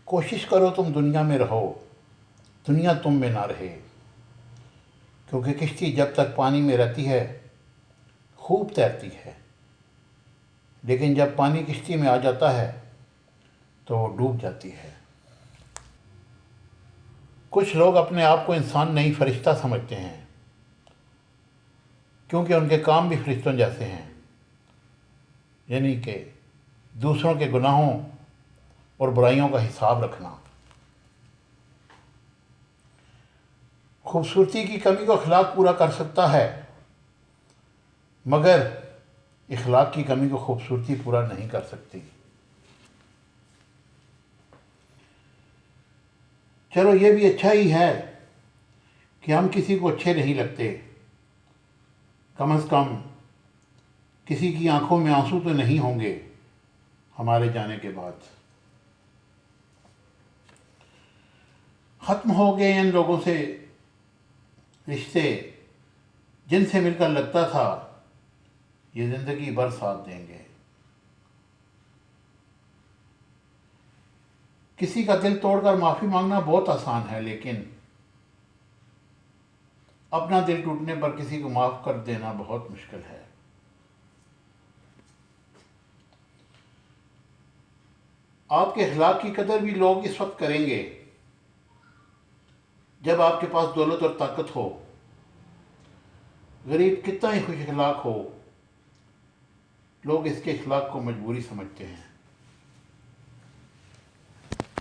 کوشش کرو تم دنیا میں رہو، دنیا تم میں نہ رہے، کیونکہ کشتی جب تک پانی میں رہتی ہے خوب تیرتی ہے، لیکن جب پانی کشتی میں آ جاتا ہے تو وہ ڈوب جاتی ہے۔ کچھ لوگ اپنے آپ کو انسان نہیں فرشتہ سمجھتے ہیں، کیونکہ ان کے کام بھی فرشتوں جیسے ہیں، یعنی کہ دوسروں کے گناہوں اور برائیوں کا حساب رکھنا۔ خوبصورتی کی کمی کو اخلاق پورا کر سکتا ہے، مگر اخلاق کی کمی کو خوبصورتی پورا نہیں کر سکتی۔ چلو یہ بھی اچھا ہی ہے کہ ہم کسی کو اچھے نہیں لگتے، کم از کم کسی کی آنکھوں میں آنسو تو نہیں ہوں گے ہمارے جانے کے بعد۔ ختم ہو گئے ان لوگوں سے رشتے جن سے مل کر لگتا تھا یہ زندگی بھر ساتھ دیں گے۔ کسی کا دل توڑ کر معافی مانگنا بہت آسان ہے، لیکن اپنا دل ٹوٹنے پر کسی کو معاف کر دینا بہت مشکل ہے۔ آپ کے اخلاق کی قدر بھی لوگ اس وقت کریں گے جب آپ کے پاس دولت اور طاقت ہو۔ غریب کتنا ہی خوش اخلاق ہو، لوگ اس کے اخلاق کو مجبوری سمجھتے ہیں۔